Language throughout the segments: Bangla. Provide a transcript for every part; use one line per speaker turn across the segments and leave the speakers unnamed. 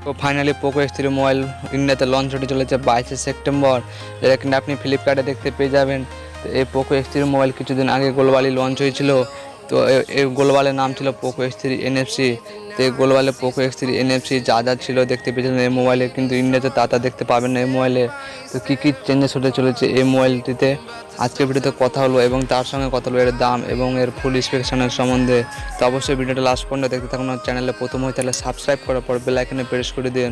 তো ফাইনালি পোকো X3 মোবাইল ইন্ডিয়াতে লঞ্চ হতে চলেছে 22 সেপ্টেম্বর, যেটা কিনা আপনি ফ্লিপকার্টে দেখতে পেয়ে যাবেন। তো এই পোকো X3 মোবাইল কিছুদিন আগে গ্লোবালি লঞ্চ হয়েছিল। তো এই গ্লোবালের নাম ছিল পোকো X3 NFC। তো এই গ্লোবালে পোকো X3 NFC যা ছিল দেখতে পেয়েছিলেন এই মোবাইলে, কিন্তু ইন্ডিয়াতে তা দেখতে পাবেন না এই মোবাইলে। তো কী চেঞ্জেস হতে চলেছে এই মোবাইলটিতে আজকের ভিডিওতে কথা হলো, এবং তার সঙ্গে কথা হলো এর দাম এবং এর ফুল স্পেসিফিকেশনের সম্বন্ধে। তো অবশ্যই ভিডিওটা লাস্ট পর্যন্ত দেখতে থাকুন। আর চ্যানেলে প্রথম হয়ে তাহলে সাবস্ক্রাইব করার পর বেল আইকনে প্রেস করে দিন,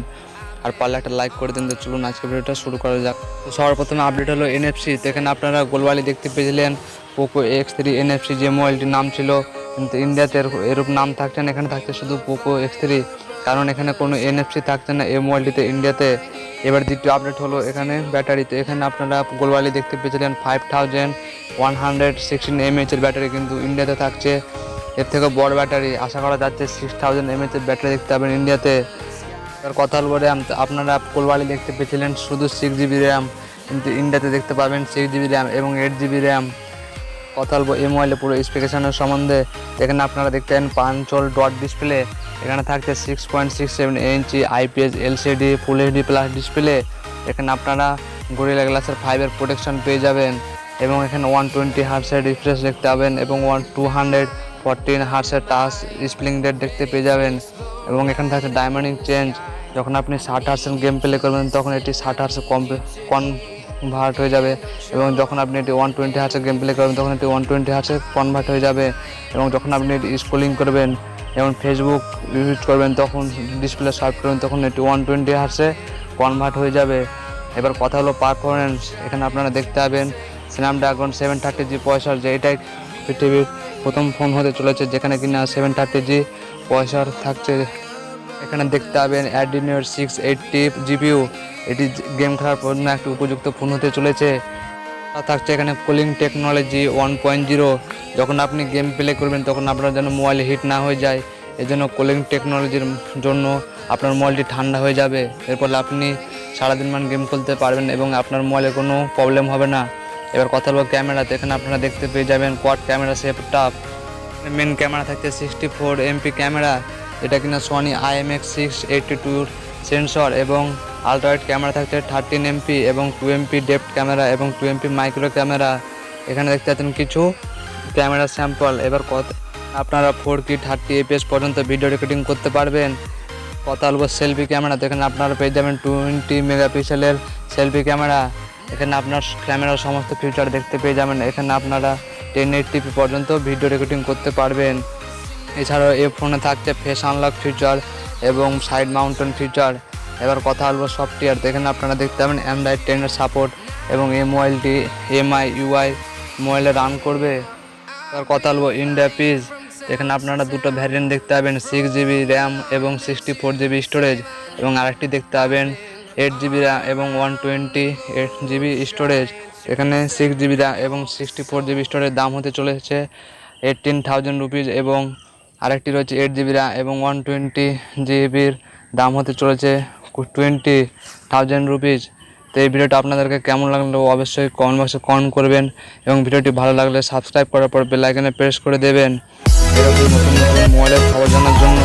আর পারলে একটা লাইক করে দিন। তো চলুন আজকের ভিডিওটা শুরু করা যাক। তো সবার প্রথমে আপডেট হলো NFC। তো এখানে আপনারা গ্লোবালি দেখতে পেয়েছিলেন পোকো X3 NFC যে মোবাইলটির নাম ছিল, কিন্তু ইন্ডিয়াতে এরূপ নাম থাকছে না, এখানে থাকছে শুধু পোকো X3, কারণ এখানে কোনো NFC থাকছে না এই মোবাইলটিতে ইন্ডিয়াতে। এবার দ্বিতীয় আপডেট হলো এখানে ব্যাটারিতে। এখানে আপনারা গ্লোবালি দেখতে পেয়েছিলেন 5116 mAh এর ব্যাটারি, কিন্তু ইন্ডিয়াতে থাকছে এর থেকে বড় ব্যাটারি, আশা করা যাচ্ছে 6000 mAh এর ব্যাটারি দেখতে পাবেন ইন্ডিয়াতে। এর কথা হল র্যাম। আপনারা গ্লোবালি দেখতে পেয়েছিলেন শুধু 6GB র্যাম, কিন্তু ইন্ডিয়াতে দেখতে পাবেন 6GB র্যাম এবং 8GB র্যাম। কথা বলবো এই মোবাইলে পুরো স্পেসিফিকেশনের সম্বন্ধে। এখানে আপনারা দেখতে পাবেন পাঞ্চল ডট ডিসপ্লে, এখানে থাকছে 6.67 ইঞ্চি IPS LCD ফুল HD প্লাস ডিসপ্লে। এখানে আপনারা গরিলা গ্লাসের 5 প্রোটেকশন পেয়ে যাবেন, এবং এখানে 120 হার্টসের রিফ্রেশ দেখতে পাবেন, এবং 214 হার্টসের টাচ স্প্লিং রেট দেখতে পেয়ে যাবেন। এবং এখানে থাকছে ডায়নামিক চেঞ্জ, যখন আপনি 60 হার্টসের গেম প্লে করবেন তখন এটি 60 হার্টসে কনভার্ট হয়ে যাবে, এবং যখন আপনি এটি 120 হার্টসের গেম প্লে করবেন তখন এটি 120 হার্টসে কনভার্ট হয়ে যাবে। এবং যখন আপনি এটি স্ক্রলিং করবেন, যেমন ফেসবুক ইউজ করবেন, তখন ডিসপ্লে সার্ভ করবেন তখন এটি 120 হার্টসে কনভার্ট হয়ে যাবে। এবার কথা হলো পারফরমেন্স। এখানে আপনারা দেখতে পাবেন স্ন্যাপড্রাগন 730G প্রসেসর, যে এটাই পৃথিবীর প্রথম ফোন হতে চলেছে যেখানে কিনা 730G প্রসেসর থাকছে। এখানে দেখতে পাবেন Adreno 680 GPU, এটি গেম খেলার জন্য একটি উপযুক্ত ফোন হতে চলেছে। থাকছে এখানে কুলিং টেকনোলজি 1.0, যখন আপনি গেম প্লে করবেন তখন আপনার যেন মোবাইল হিট না হয়ে যায়, এই জন্য কুলিং টেকনোলজির জন্য আপনার মোবাইলটি ঠান্ডা হয়ে যাবে। এরপর আপনি সারাদিন গেম খেলতে পারবেন এবং আপনার মোবাইলে কোনো প্রবলেম হবে না। এবার কথা বলবো ক্যামেরাতে। এখানে আপনারা দেখতে পেয়ে যাবেন quad camera setup. Main camera থাকছে 64 MP ক্যামেরা, এটা কিনা সনি IMX682 সেন্সর, এবং আলট্রাওয়াইড ক্যামেরা থাকছে 13 MP এবং 2 MP ডেপথ ক্যামেরা এবং 2 MP মাইক্রো ক্যামেরা। এখানে দেখতে পাচ্ছেন কিছু ক্যামেরা স্যাম্পল। এবার আপনারা 4K 30 fps পর্যন্ত ভিডিও রেকর্ডিং করতে পারবেন। কথা বলবো সেলফি ক্যামেরা। এখানে আপনারা পেয়ে যাবেন 20 মেগাপিক্সেলের সেলফি ক্যামেরা। এখানে আপনার ক্যামেরার সমস্ত ফিচার দেখতে পেয়ে যাবেন। এখানে আপনারা 1080p পর্যন্ত ভিডিও রেকর্ডিং করতে পারবেন। এছাড়াও এই ফোনে থাকছে ফেস আনলক ফিচার এবং সাইড মাউন্টেন ফিচার। এবার কথা বলবো সফটওয়্যার। এখানে আপনারা দেখতে পাবেন Android 10 এর সাপোর্ট, এবং এই মোবাইলটি MIUI মোবাইলে রান করবে। এবার কথা বলবো ইন্ডিয়া পিস। এখানে আপনারা দুটো ভ্যারিয়েন্ট দেখতে পাবেন, 6GB র্যাম এবং 64GB স্টোরেজ, এবং আরেকটি দেখতে পাবেন 8GB র্যাম এবং 128GB স্টোরেজ। এখানে 6GB র্যাম এবং 64GB স্টোরেজ দাম হতে চলেছে 18,000 রুপিস, এবং আরেকটি রয়েছে 8GB র্যাম এবং 120GBর দাম হতে চলেছে 20,000 রুপিস। তো এই ভিডিওটা আপনাদেরকে কেমন লাগলো অবশ্যই কমেন্ট বক্সে কমেন্ট করবেন, এবং ভিডিওটি ভালো লাগলে সাবস্ক্রাইব করার পর বেল আইকনে প্রেস করে দেবেন এরকম নতুন নতুন মোবাইলের খবর জানার জন্য।